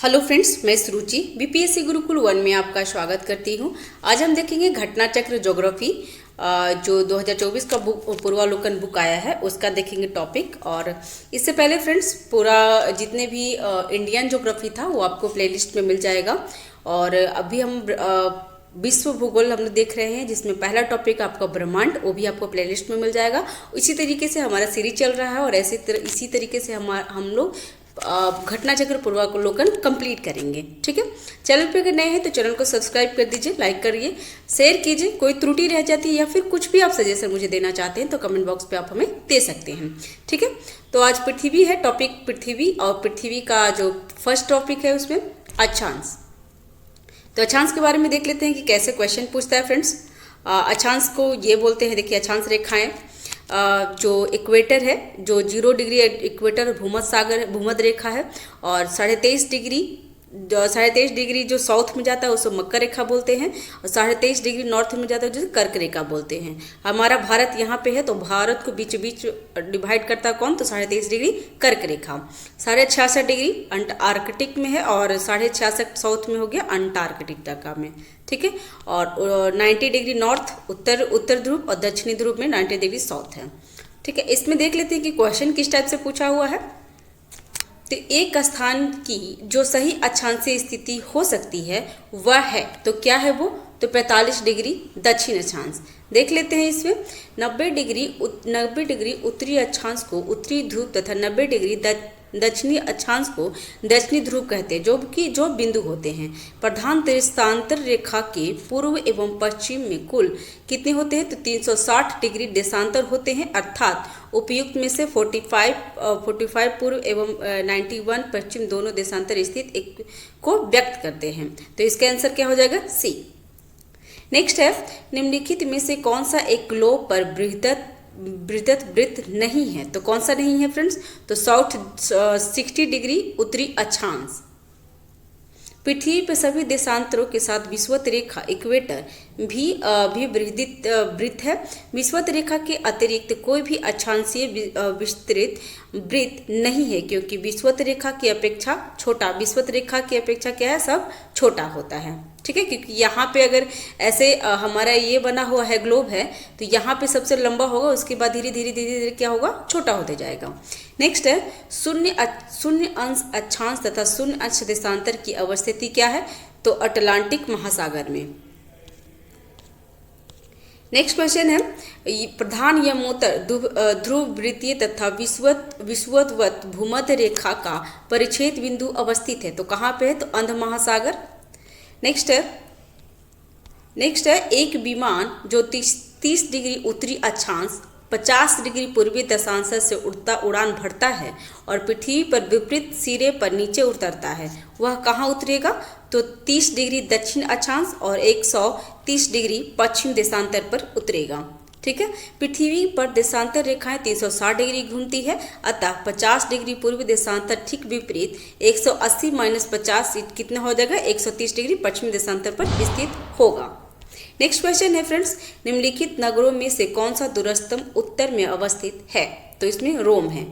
Hello friends, मैं सुरुचि BPSC Gurukul 1 में आपका स्वागत करती हूं। आज हम देखेंगे घटना चक्र ज्योग्राफी जो 2024 का पूर्वावलोकन बुक आया है उसका देखेंगे टॉपिक। और इससे पहले फ्रेंड्स पूरा जितने भी इंडियन ज्योग्राफी था वो आपको प्लेलिस्ट में मिल जाएगा। और अभी हम विश्व भूगोल हम देख रहे हैं जिसमें पहला टॉपिक आपका ब्रह्मांड, वो भी आपको प्लेलिस्ट में मिल जाएगा। इसी तरीके से हमारा सीरीज चल रहा है और इसी तरीके से हम लोग घटना चक्र पूर्वावलोकन कंप्लीट करेंगे। ठीक है, चैनल पे अगर नए हैं तो चैनल को सब्सक्राइब कर दीजिए, लाइक करिए, शेयर कीजिए। कोई त्रुटि रह जाती है या फिर कुछ भी आप सजेशन मुझे देना चाहते हैं तो कमेंट बॉक्स पे आप हमें दे सकते हैं। ठीक है, तो आज पृथ्वी है टॉपिक, पृथ्वी। और पृथ्वी का जो फर्स्ट टॉपिक है उसमें अक्षांश। तो अक्षांश के बारे में देख लेते हैं कि कैसे क्वेश्चन पूछता है फ्रेंड्स। अक्षांश को ये बोलते हैं, देखिए अक्षांश रेखाएं जो इक्वेटर है, जो 0 डिग्री इक्वेटर भूमध्य रेखा है, और 23.5 डिग्री जो साउथ में जाता है उसको मकर रेखा बोलते हैं, और 23.5 डिग्री नॉर्थ में जाता है जो कर्क रेखा बोलते हैं। हमारा भारत यहाँ पे है तो भारत को बीच बीच डिवाइड करता है कौन, तो 23.5 डिग्री कर्क रेखा। 66.5 डिग्री आर्कटिक में है और 66.5 साउथ में हो गया अंटार्कटिका में। ठीक है, और 90 डिग्री नॉर्थ उत्तर ध्रुव और दक्षिणी ध्रुव में 90 डिग्री साउथ है। ठीक है, इसमें देख लेते हैं कि क्वेश्चन किस टाइप से पूछा हुआ है। तो एक स्थान की जो सही अक्षांशीय स्थिति हो सकती है वह है, तो क्या है वो, तो 45 डिग्री दक्षिण अक्षांश। देख लेते हैं इसमें 90 डिग्री उत्तरी अक्षांश को उत्तरी ध्रुव तथा 90 डिग्री दक्षिणी अक्षांश को दक्षिणी ध्रुव कहते हैं, जो बिंदु होते हैं। प्रधान देशांतर रेखा के पूर्व एवं पश्चिम में कुल कितने होते हैं, तो 360 डिग्री देशांतर होते हैं, अर्थात उपयुक्त में से 45 पूर्व एवं 91 पश्चिम दोनों देशांतर स्थित एक को व्यक्त करते हैं। तो इसका आंसर क्या हो जाएगा, सी। नेक्स्ट है, निम्नलिखित में से कौन सा एक ग्लोब पर बृहत वृत्त नहीं है, तो कौन सा नहीं है फ्रेंड्स, तो साउथ 60 डिग्री उत्तरी अक्षांश। पृथ्वी पर सभी देशांतरों के साथ विषुवत रेखा इक्वेटर भी वृत्त है। विषुवत रेखा के अतिरिक्त कोई भी अक्षांशीय विस्तृत वृत्त नहीं है, क्योंकि विषुवत रेखा की अपेक्षा क्या है, सब छोटा होता है। ठीक है, क्योंकि यहाँ पे अगर ऐसे हमारा ये बना हुआ है ग्लोब है तो यहाँ पे सबसे लंबा होगा, उसके बाद धीरे धीरे क्या होगा, छोटा होते जाएगा। नेक्स्ट है, शून्य अंश अक्षांश तथा शून्य अंश देशांतर की अवस्थिति क्या है, तो अटलांटिक महासागर में। नेक्स्ट क्वेश्चन है, प्रधान यमोत्तर ध्रुव वृत्तीय तथा विषुवत भूमध्य रेखा का परिच्छेद बिंदु अवस्थित है, तो कहाँ पे है, तो अंध महासागर। नेक्स्ट है एक विमान जो 30 डिग्री उत्तरी अक्षांश 50 डिग्री पूर्वी दशांश से उड़ान भरता है और पृथ्वी पर विपरीत सिरे पर नीचे उतरता है, वह कहाँ उतरेगा, तो 30 डिग्री दक्षिण अक्षांश और 130 डिग्री पश्चिम देशांतर पर उतरेगा। ठीक है, पृथ्वी पर देशांतर रेखाएं 360 डिग्री घूमती है, अतः 50 डिग्री पूर्वी देशांतर ठीक विपरीत 180 - 50 कितना हो जाएगा, 130 डिग्री पश्चिमी देशांतर पर स्थित होगा। नेक्स्ट क्वेश्चन है फ्रेंड्स, निम्नलिखित नगरों में से कौन सा दूरस्थम उत्तर में अवस्थित है, तो इसमें रोम है।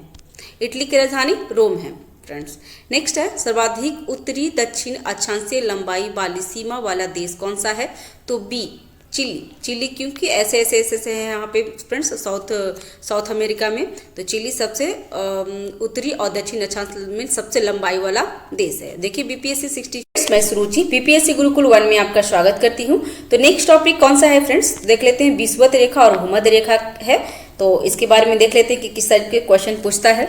इटली की राजधानी रोम है फ्रेंड्स। नेक्स्ट है, सर्वाधिक उत्तरी दक्षिण अक्षांशीय लंबाई वाली सीमा वाला देश कौन सा है, तो बी चिली, क्योंकि ऐसे हैं यहाँ पे फ्रेंड्स साउथ अमेरिका में, तो चिली सबसे उत्तरी और दक्षिण अक्षांश में सबसे लंबाई वाला देश है। देखिए बीपीएससी 60, मैं सुरुचि बीपीएससी गुरुकुल 1 में आपका स्वागत करती हूँ। तो नेक्स्ट टॉपिक कौन सा है फ्रेंड्स, देख लेते हैं। विषुवत रेखा और भूमध्य रेखा है, तो इसके बारे में देख लेते हैं कि किस टाइप के क्वेश्चन पूछता है।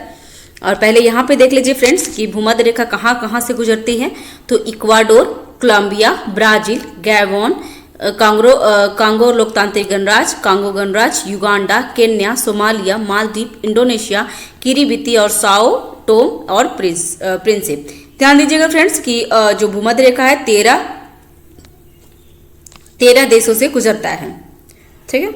और पहले यहाँ पे देख लीजिए फ्रेंड्स कि भूमध्य रेखा कहाँ से गुजरती है, तो Ecuador, Colombia, Brazil, Gabon, Congo लोकतांत्रिक गणराज्य, Uganda, Kenya, Somalia, Maldives, Indonesia, Kiribati और साओ टोम और प्रिंसिप। ध्यान दीजिएगा फ्रेंड्स कि जो भूमध्य रेखा है 13 देशों से गुजरता है। ठीक है,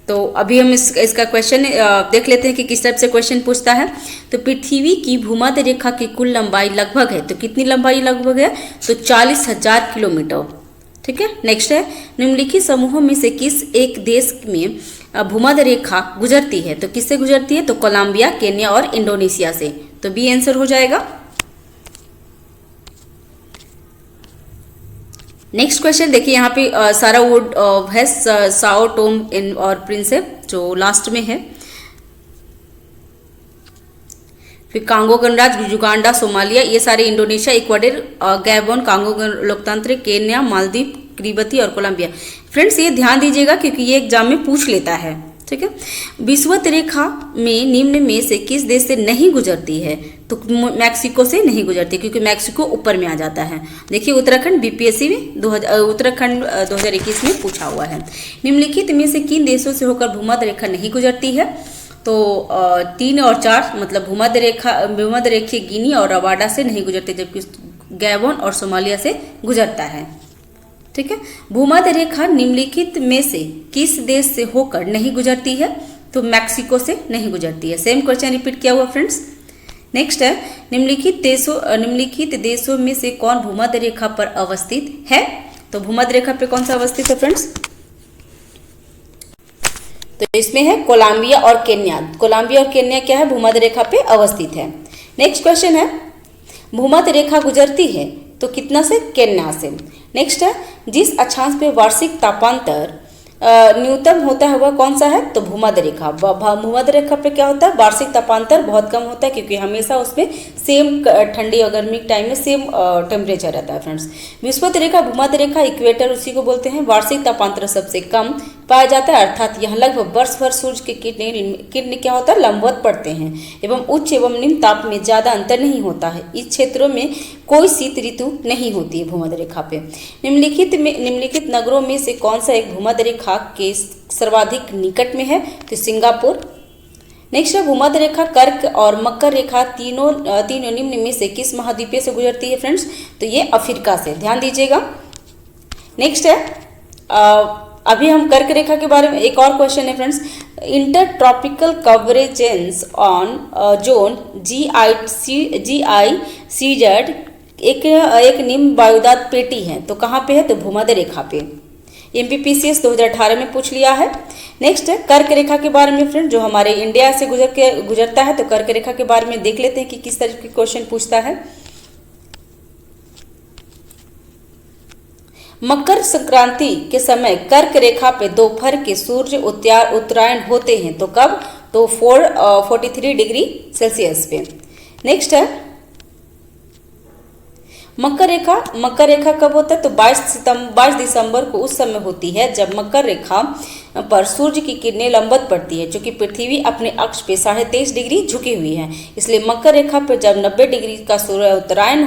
तो अभी हम इसका क्वेश्चन देख लेते हैं कि किस टाइप से क्वेश्चन पूछता है। तो पृथ्वी की भूमध्य रेखा की कुल लंबाई लगभग है, तो कितनी लंबाई लगभग है, तो 40,000 किलोमीटर। ठीक है, नेक्स्ट है, निम्नलिखित समूहों में से किस एक देश में भूमध्य रेखा गुजरती है, तो किससे गुजरती है, तो कोलंबिया, केन्या और इंडोनेशिया से। तो बी आंसर हो जाएगा। नेक्स्ट क्वेश्चन देखिए, यहाँ पे सारा वुड है, साओ टोम इन और प्रिंसेप जो लास्ट में है। फिर कांगो गणराज्य, युगांडा, सोमालिया, ये सारे इंडोनेशिया, इक्वाडोर, गैबोन, कांगो लोकतंत्र, केन्या, मालदीव, किरिबती और कोलंबिया। फ्रेंड्स ये ध्यान दीजिएगा क्योंकि ये एग्जाम में पूछ लेता है, ठीक है। विषुवत रेखा में निम्न में से किस देश से नहीं गुजरती है? तो मैक्सिको से नहीं गुजरती क्योंकि मैक्सिको ऊपर में आ जाता है। देखिए उत्तराखंड बीपीएससी में उत्तराखंड 2021 में पूछा हुआ है। निम्नलिखित में से किन देशों से होकर भूमध्य रेखा नहीं गुजरती है? तो 3 और 4 मतलब भूमध्य रेखीय गिनी और रवांडा से नहीं गुजरते, जबकि गैबोन और सोमालिया से गुजरता है, ठीक है। भूमध्य रेखा निम्नलिखित में से किस देश से होकर नहीं गुजरती है? तो मैक्सिको से नहीं गुजरती है। सेम क्वेश्चन रिपीट किया हुआ फ्रेंड्स। नेक्स्ट है, निम्नलिखित देशों में से कौन भूमध्य रेखा पर अवस्थित है? तो भूमध्य रेखा पे कौन सा अवस्थित है फ्रेंड्स? तो इसमें है कोलंबिया और केन्या। कोलंबिया और केन्या क्या है? भूमध्य रेखा पे अवस्थित है। नेक्स्ट क्वेश्चन है, भूमध्य रेखा गुजरती है तो कितना से? केन्या से। नेक्स्ट है, जिस अक्षांश पे वार्षिक तापांतर न्यूनतम होता है वह कौन सा है? तो भूमध्य रेखा। भूमध्य रेखा पे क्या होता है? वार्षिक तापांतर बहुत कम होता है क्योंकि हमेशा उसमें सेम ठंडी और गर्मी के टाइम में सेम टेम्परेचर रहता है फ्रेंड्स। विषुवत रेखा, भूमध्य रेखा, इक्वेटर उसी को बोलते हैं। वार्षिक तापांतर सबसे कम पाया जाता है, अर्थात यहाँ लगभग वर्ष भर सूर्य के किरण क्या होता है? लंबवत पड़ते हैं एवं उच्च एवं निम्न ताप में ज्यादा अंतर नहीं होता है। इस क्षेत्रों में कोई शीत ऋतु नहीं होती है भूमध्य रेखा पे। निम्नलिखित नगरों में से कौन सा एक भूमध्य रेखा के सर्वाधिक निकट में है? तो सिंगापुर। नेक्स्ट है, भूमध्य रेखा, कर्क और मकर रेखा तीनों निम्न में से किस महाद्वीप से गुजरती है फ्रेंड्स? तो ये अफ्रीका से, ध्यान दीजिएगा। नेक्स्ट है, अभी हम कर्क रेखा के बारे में एक और क्वेश्चन है friends. Inter tropical convergence zone GICZ एक निम्न वायुदात पेटी है, तो कहाँ पे है? तो भूमध्य रेखा पे। MPPCS 2018 में पूछ लिया है। नेक्स्ट है कर्क रेखा के बारे में फ्रेंड, जो हमारे इंडिया से गुजरता है। तो कर्क रेखा के बारे में देख लेते हैं कि किस तरह के क्वेश्चन पूछता है। मकर संक्रांति के समय कर्क रेखा पे दोपहर के सूर्य उत्तरायण होते हैं, तो कब? तो 43 डिग्री सेल्सियस पे। नेक्स्ट है मकर रेखा कब होता है? तो 22 दिसंबर को उस समय होती है जब मकर रेखा पर सूर्य की किरणें लंबवत पड़ती है, जो कि पृथ्वी अपने अक्ष पे 23.5 डिग्री झुकी हुई है। इसलिए मकर रेखा पर जब 90 डिग्री का सूर्य उत्तरायण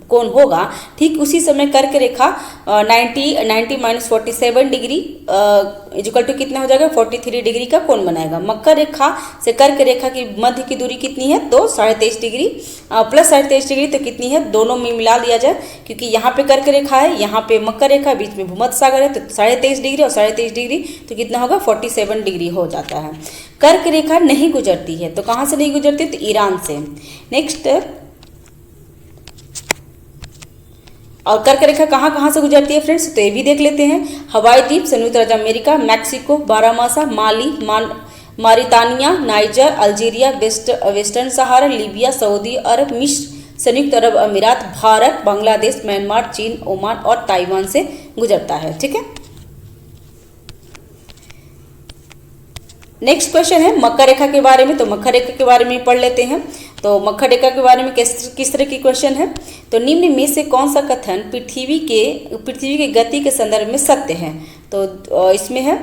कोण होगा, ठीक उसी समय कर्क रेखा 90 - 47 डिग्री इक्वल टू कितना हो जाएगा? 43 डिग्री का कोण बनाएगा। मकर रेखा से कर्क रेखा की मध्य की दूरी कितनी है? तो 23.5 डिग्री प्लस 23.5 डिग्री, तो कितनी है? दोनों में मिला दिया जाए क्योंकि यहाँ पे कर्क रेखा है, यहाँ पे मकर रेखा, बीच में भूमध्य सागर है, तो 23.5 डिग्री और 23.5 डिग्री तो कितना होगा? 47 डिग्री हो जाता है। कर्क रेखा नहीं गुजरती है, तो कहाँ से नहीं गुजरती? तो ईरान से। नेक्स्ट, और कर्क रेखा कहाँ कहाँ से गुजरती है फ्रेंड्स? तो ये भी देख लेते हैं। हवाई द्वीप, संयुक्त राज्य अमेरिका, मैक्सिको, बारामासा, माली, मारितानिया, नाइजर, अल्जीरिया, वेस्टर्न सहारा, लीबिया, सऊदी अरब, मिस्र, संयुक्त अरब अमीरात, भारत, बांग्लादेश, म्यांमार, चीन, ओमान और ताइवान से गुजरता है, ठीक है। नेक्स्ट क्वेश्चन है मकर रेखा के बारे में। तो मकर रेखा के बारे में पढ़ लेते हैं। तो मकर रेखा के बारे में किस तरह की क्वेश्चन है? तो निम्न में से कौन सा कथन पृथ्वी के गति के संदर्भ में सत्य है? तो इसमें है,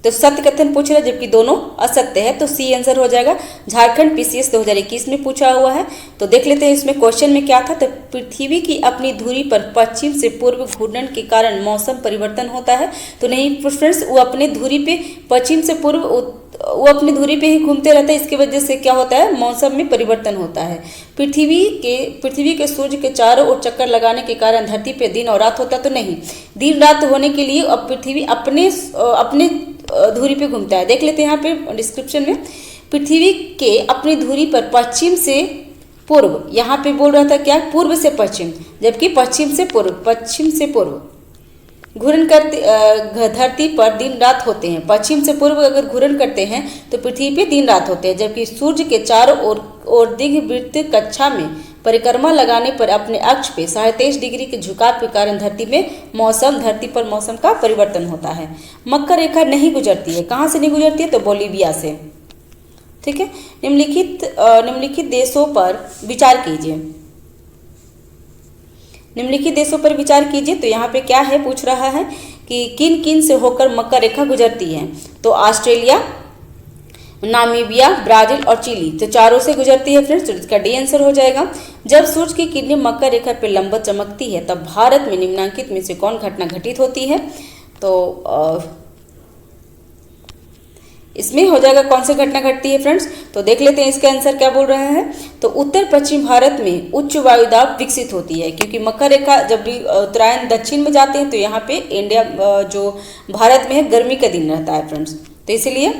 तो सत्य कथन पूछ रहा है जबकि दोनों असत्य है, तो सी आंसर हो जाएगा। झारखंड PCS 2021 में पूछा हुआ है। तो देख लेते हैं इसमें क्वेश्चन में क्या था। तो पृथ्वी की अपनी धुरी पर पश्चिम से पूर्व घूर्णन के कारण मौसम परिवर्तन होता है। तो नहीं फ्रेंड्स, वो अपने धुरी पे पश्चिम से पूर्व वो अपनी धुरी पे ही घूमते रहते हैं, इसकी वजह से क्या होता है? मौसम में परिवर्तन होता है। पृथ्वी के सूर्य के चारों ओर चक्कर लगाने के कारण धरती पे दिन और रात होता तो नहीं, दिन रात होने के लिए अब पृथ्वी अपने धुरी पे घूमता है। देख लेते हैं यहाँ पे डिस्क्रिप्शन में, पृथ्वी के अपनी धुरी पर पश्चिम से पूर्व, यहाँ पे बोल रहा था क्या? पूर्व से पश्चिम, जबकि पश्चिम से पूर्व घूर्णन करते धरती पर दिन रात होते हैं। पश्चिम से पूर्व अगर घूर्णन करते हैं तो पृथ्वी पे दिन रात होते हैं, जबकि सूर्य के चारों ओर दीर्घवृत्त कक्षा में परिक्रमा लगाने पर अपने अक्ष पे 23.5 डिग्री के झुकाव के कारण धरती पर मौसम का परिवर्तन होता है। मकर रेखा नहीं गुजरती है, कहाँ से नहीं गुजरती है? तो बोलीविया से। ठीक है, निम्नलिखित देशों पर विचार कीजिए। निम्नलिखित देशों पर विचार कीजिए। तो यहाँ पे क्या है, पूछ रहा है कि किन किन से होकर मकर रेखा गुजरती है? तो ऑस्ट्रेलिया, नामीबिया, ब्राजील और चिली, तो चारों से गुजरती है फ्रेंड्स। तो इसका डी आंसर हो जाएगा। जब सूर्य की किरणें मकर रेखा पर लंबवत चमकती है तब भारत में निम्नलिखित में से कौन घटना घटित होती है? तो इसमें हो जाएगा कौन सी घटना घटती है फ्रेंड्स? तो देख लेते हैं इसका आंसर क्या बोल रहा है। तो उत्तर पश्चिम भारत में उच्च वायुदाब विकसित होती है, क्योंकि मकर रेखा जब भी उत्तरायण दक्षिण में जाते हैं तो यहाँ पे इंडिया जो भारत में है गर्मी का दिन रहता है फ्रेंड्स। तो इसीलिए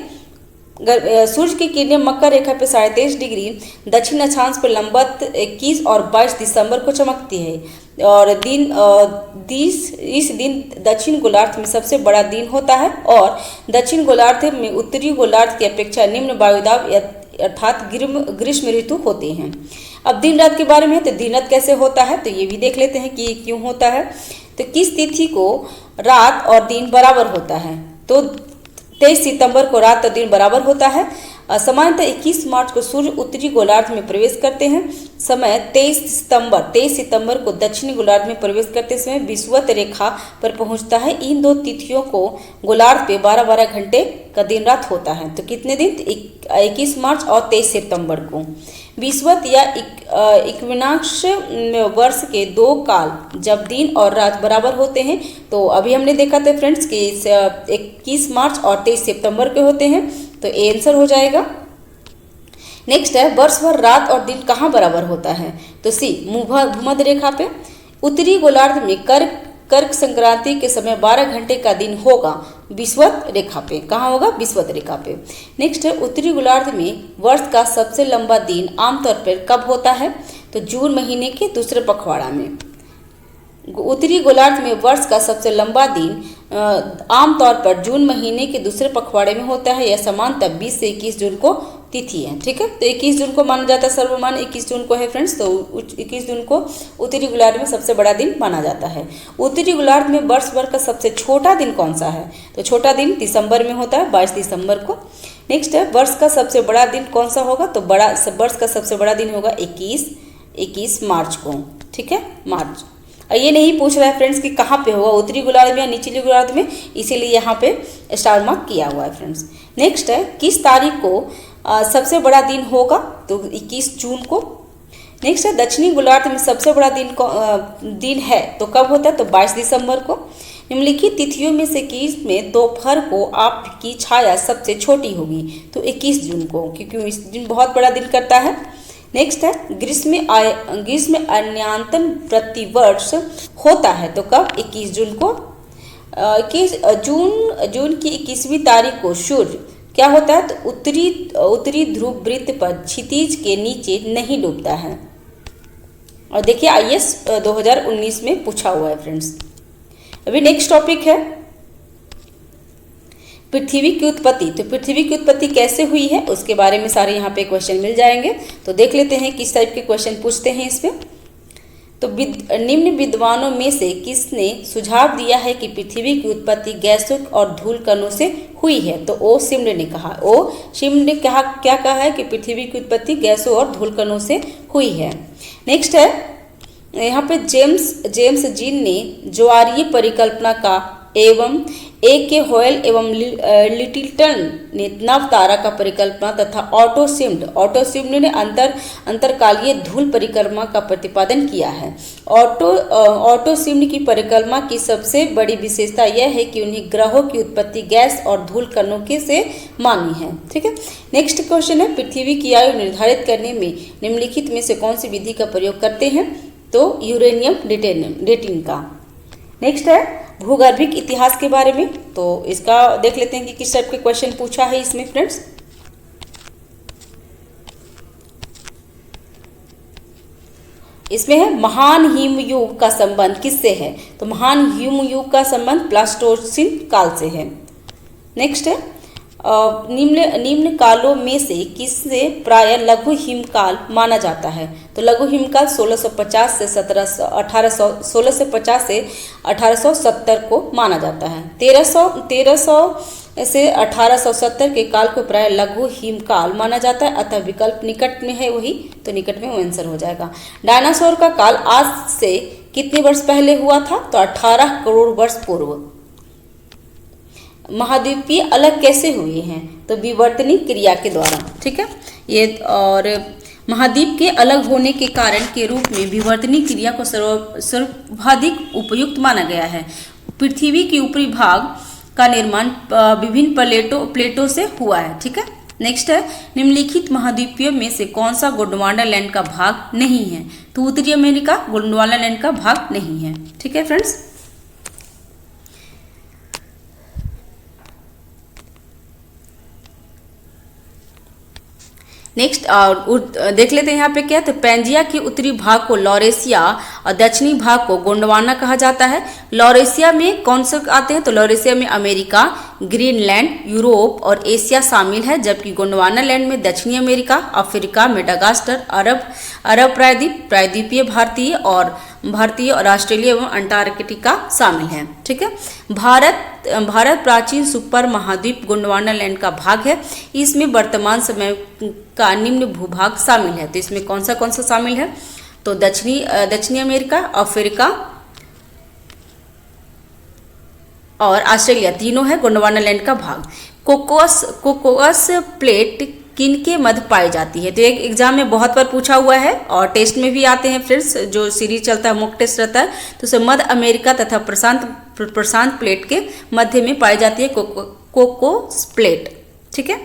सूर्य की किरणें मकर रेखा पे 23.5 डिग्री दक्षिण अक्षांश पर लंबवत 21 और 22 दिसंबर को चमकती है और इस दिन दक्षिण गोलार्ध में सबसे बड़ा दिन होता है और दक्षिण गोलार्ध में उत्तरी गोलार्ध की अपेक्षा निम्न वायुदाब अर्थात ग्रीष्म ऋतु होते हैं। अब दिन रात के बारे में, तो दिन रात कैसे होता है तो ये भी देख लेते हैं कि ये क्यों होता है। तो किस तिथि को रात और दिन बराबर होता है? तो 23 सितंबर को रात और दिन बराबर होता है। सामान्यतः 21 मार्च को सूर्य उत्तरी गोलार्ध में प्रवेश करते हैं। समय 23 सितंबर को दक्षिणी गोलार्ध में प्रवेश करते समय विषुवत रेखा पर पहुंचता है। इन दो तिथियों को गोलार्ध पे 12-12 घंटे का दिन रात होता है। तो कितने दिन? 21 मार्च और 23 सितंबर को। विषुवत या इक्विनॉक्स वर्ष के 2 काल जब दिन और रात बराबर होते हैं, तो अभी हमने देखा था फ्रेंड्स कि 21 मार्च और 23 सितंबर के होते हैं। तो ए आंसर हो जाएगा। नेक्स्ट है, वर्ष भर रात और दिन कहाँ बराबर होता है? तो सी, भूमध्य रेखा पे। उत्तरी गोलार्ध में कर्क संक्रांति के समय 12 घंटे का दिन होगा विषुवत रेखा पे। कहाँ होगा? विषुवत रेखा पे। नेक्स्ट है, उत्तरी गोलार्ध में वर्ष का सबसे लंबा दिन आमतौर पर कब होता है? तो जून महीने के दूसरे पखवाड़ा में। उत्तरी गोलार्ध में वर्ष का सबसे लंबा दिन आमतौर पर जून महीने के दूसरे पखवाड़े में होता है। यह सामान्यतः 20 से 21 जून को तिथि है। ठीक है, तो 21 जून को माना जाता है, सर्वमान्य 21 जून को है फ्रेंड्स। तो 21 जून को उत्तरी गोलार्ध में सबसे बड़ा दिन माना जाता है। उत्तरी गोलार्ध में वर्ष भर का सबसे छोटा दिन कौन सा है? तो छोटा दिन दिसंबर में होता है, 22 दिसंबर को। नेक्स्ट है, वर्ष का सबसे बड़ा दिन कौन सा होगा? तो वर्ष का सबसे बड़ा दिन होगा 21 मार्च को। ठीक है, मार्च। और ये नहीं पूछ रहा है फ्रेंड्स कि कहाँ पे होगा, उत्तरी गोलार्ध में या निचली गोलार्ध में, इसीलिए यहाँ पे स्टार मार्क किया हुआ है फ्रेंड्स। नेक्स्ट है, किस तारीख को सबसे बड़ा दिन होगा? तो 21 जून को। नेक्स्ट है, दक्षिणी गोलार्ध में सबसे बड़ा दिन है तो कब होता है? तो 22 दिसंबर को। निम्नलिखित तिथियों में से किस में दोपहर को आपकी छाया सबसे छोटी होगी? तो 21 जून को, क्योंकि इस दिन बहुत बड़ा दिन करता है। नेक्स्ट है, ग्रीष्म अन्यंतन प्रतिवर्ष होता है तो कब? 21 जून को। जून की 21वीं तारीख को सूर्य क्या होता है? तो उत्तरी ध्रुव वृत्त पर क्षितिज के नीचे नहीं डूबता है। और देखिए IAS 2019 में पूछा हुआ है फ्रेंड्स। अभी नेक्स्ट टॉपिक है पृथ्वी की उत्पत्ति। तो पृथ्वी की उत्पत्ति कैसे हुई है उसके बारे में सारे यहाँ पे क्वेश्चन मिल जाएंगे। तो देख लेते हैं किस टाइप के क्वेश्चन पूछते हैं इसमें। तो निम्न विद्वानों में से किसने सुझाव दिया है कि पृथ्वी की उत्पत्ति गैसों और धूल कणों से हुई है? तो ओ शिमले ने कहा। ने क्या कहा है कि पृथ्वी की उत्पत्ति गैसों और धूल कणों से हुई है। नेक्स्ट है, यहाँ पे जेम्स जीन ने ज्वारीय परिकल्पना का एवं A.K. हॉयल एवं लिटिलटन ने नव तारा का परिकल्पना तथा ऑटो ने अंतरकालीय धूल परिक्रमा का प्रतिपादन किया है। ऑटो की परिक्रमा की सबसे बड़ी विशेषता यह है कि उन्हें ग्रहों की उत्पत्ति गैस और धूल कणों के से मानी है। ठीक है, नेक्स्ट क्वेश्चन है, पृथ्वी की आयु निर्धारित करने में निम्नलिखित में से कौन सी विधि का प्रयोग करते हैं? तो यूरेनियम डेटिंग का। नेक्स्ट है, भूगर्भिक इतिहास के बारे में। तो इसका देख लेते हैं कि किस टाइप के क्वेश्चन पूछा है इसमें फ्रेंड्स। इसमें है, महान हिमयुग का संबंध किससे है? तो महान हिमयुग का संबंध प्लास्टोसिन काल से है। नेक्स्ट है, निम्न निम्न कालों में से किससे प्राय लघु हिमकाल माना जाता है? तो लघु हिमकाल 1650 से 1870 को माना जाता है। 1300 से 1870 के काल को प्राय लघु हिमकाल माना जाता है, अतः विकल्प निकट में है वही, तो निकट में वो आंसर हो जाएगा। डायनासोर का काल आज से कितने वर्ष पहले हुआ था? तो 18 करोड़ वर्ष पूर्व। महाद्वीपीय अलग कैसे हुए हैं? तो विवर्तनीय क्रिया के द्वारा, ठीक है ये। और महाद्वीप के अलग होने के कारण के रूप में विवर्तनीय क्रिया को सर्वाधिक उपयुक्त माना गया है। पृथ्वी के ऊपरी भाग का निर्माण विभिन्न प्लेटों से हुआ है, ठीक है। नेक्स्ट है, निम्नलिखित महाद्वीपियों में से कौन सा गोंडवाना लैंड का भाग नहीं है? तो उत्तरी अमेरिका गोंडवाना लैंड का भाग नहीं है, ठीक है फ्रेंड्स। नेक्स्ट देख लेते हैं यहाँ पे क्या है। तो पैंजिया के उत्तरी भाग को लॉरेशिया और दक्षिणी भाग को गोंडवाना कहा जाता है। लॉरेशिया में कौन से आते हैं? तो लॉरेशिया में अमेरिका, ग्रीनलैंड, यूरोप और एशिया शामिल है, जबकि गोंडवाना लैंड में दक्षिणी अमेरिका, अफ्रीका, मेडागास्कर, अरब प्रायद्वीपीय भारतीय और ऑस्ट्रेलिया एवं अंटार्कटिका शामिल है, ठीक है। भारत प्राचीन सुपर महाद्वीप गोंडवाना लैंड का भाग है। इसमें वर्तमान समय का निम्न भूभाग शामिल है। तो इसमें कौन सा शामिल है? तो दक्षिणी अमेरिका, अफ्रीका और ऑस्ट्रेलिया तीनों है गोंडवाना लैंड का भाग। कोकोस प्लेट किनके मध्य पाई जाती है? तो एक एग्जाम में बहुत बार पूछा हुआ है और टेस्ट में भी आते हैं फ्रेंड्स, जो सीरीज चलता है मॉक टेस्ट रहता है। तो उसे मध्य अमेरिका तथा प्रशांत प्लेट के मध्य में पाई जाती है कोकोस प्लेट, ठीक है।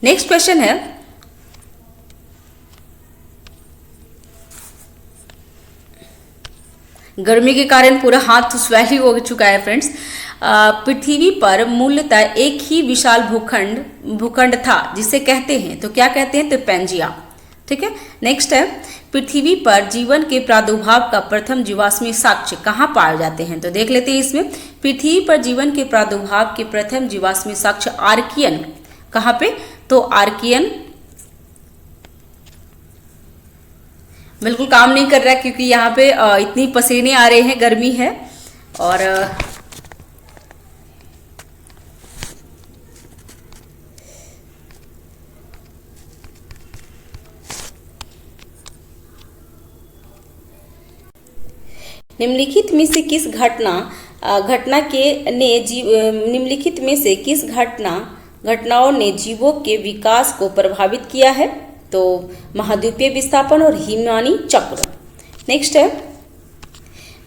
नेक्स्ट क्वेश्चन है, गर्मी के कारण पूरा हाथ स्वैली हो चुका है फ्रेंड्स। पृथ्वी पर मूलतः एक ही विशाल भूखंड था जिसे कहते हैं, तो क्या कहते हैं? तो पैंजिया, ठीक है। नेक्स्ट है, पृथ्वी पर जीवन के प्रादुर्भाव का प्रथम जीवाश्मी साक्ष्य कहाँ पाए जाते हैं? तो देख लेते हैं इसमें। पृथ्वी पर जीवन के प्रादुर्भाव के प्रथम जीवाश्मी साक्ष्य आर्कियन, कहाँ पे? तो आर्कियन बिल्कुल काम नहीं कर रहा है क्योंकि यहाँ पे इतनी पसीने आ रहे हैं, गर्मी है। और निम्नलिखित में से किस घटनाओं ने जीवों के विकास को प्रभावित किया है? तो महाद्वीपीय विस्थापन और हिमानी चक्र। नेक्स्ट है,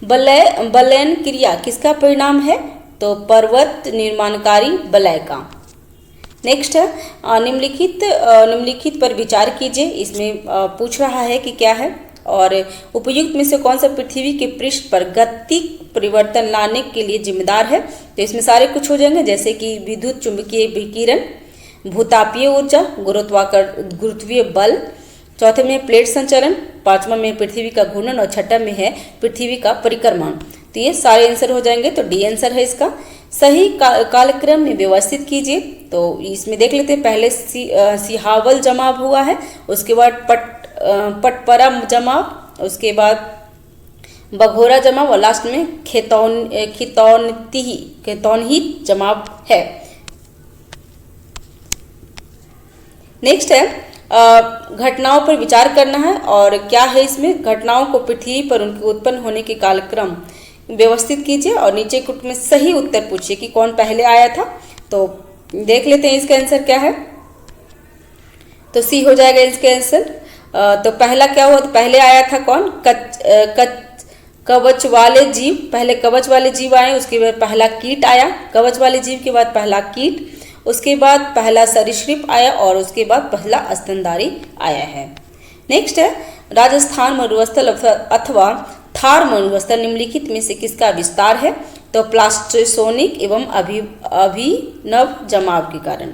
बलयन क्रिया किसका परिणाम है? तो पर्वत निर्माणकारी बलय का। नेक्स्ट है, निम्नलिखित पर विचार कीजिए। इसमें पूछ रहा है कि क्या है, और उपयुक्त में से कौन सा पृथ्वी के पृष्ठ पर गतिक परिवर्तन लाने के लिए जिम्मेदार है? तो इसमें सारे कुछ हो जाएंगे, जैसे कि विद्युत चुंबकीय विकिरण, भूतापीय ऊर्जा, गुरुत्वीय बल, चौथे में प्लेट संचरण, पांचवा में पृथ्वी का घूर्णन और छठा में है पृथ्वी का परिक्रमण। तो ये सारे आंसर हो जाएंगे। तो डी आंसर है इसका। सही कालक्रम में व्यवस्थित कीजिए। तो इसमें देख लेते हैं, पहले सिहावल जमाव हुआ है, उसके बाद पटपरा जमाव, उसके बाद बघोरा जमाव और लास्ट में खेतौनही जमाव है। नेक्स्ट है, घटनाओं पर विचार करना है, और क्या है इसमें? घटनाओं को पृथ्वी पर उनके उत्पन्न होने के कालक्रम व्यवस्थित कीजिए और नीचे कुट में सही उत्तर पूछिए कि कौन पहले आया था। तो देख लेते हैं इसका आंसर क्या है। तो सी हो जाएगा इसका आंसर। तो पहला क्या हुआ? तो पहले आया था कौन? कवच वाले जीव। पहले कवच वाले जीव आए, उसके बाद पहला कीट आया, कवच वाले जीव के बाद पहला कीट, उसके बाद पहला सरीसृप आया और उसके बाद पहला स्तनधारी आया है। नेक्स्ट है, राजस्थान मरुस्थल अथवा थार मरुस्थल निम्नलिखित में से किसका विस्तार है? तो प्लास्टोसोनिक एवं अभिनव जमाव के कारण।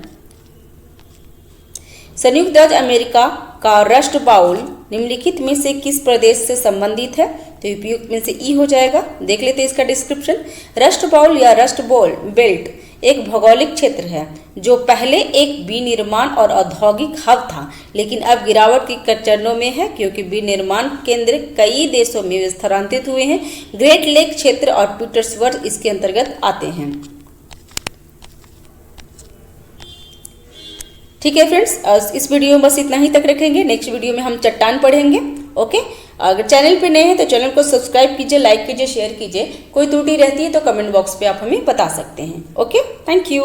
संयुक्त राज्य अमेरिका का राष्ट्र बाउल निम्नलिखित में से किस प्रदेश से संबंधित है? तो उपयुक्त में से ई हो जाएगा। देख लेते हैं इसका डिस्क्रिप्शन। रस्ट बाउल या रस्ट बॉल बेल्ट एक भौगोलिक क्षेत्र है जो पहले एक विनिर्माण और औद्योगिक हब था, लेकिन अब गिरावट के चरणों में है क्योंकि विनिर्माण केंद्र कई देशों में स्थानांतरित हुए हैं। ग्रेट लेक क्षेत्र और पीटर्सबर्ग इसके अंतर्गत आते हैं। ठीक है फ्रेंड्स, इस वीडियो में बस इतना ही तक रखेंगे। नेक्स्ट वीडियो में हम चट्टान पढ़ेंगे। ओके, अगर चैनल पे नए हैं तो चैनल को सब्सक्राइब कीजिए, लाइक कीजिए, शेयर कीजिए। कोई त्रुटि रहती है तो कमेंट बॉक्स पे आप हमें बता सकते हैं। Okay, thank you.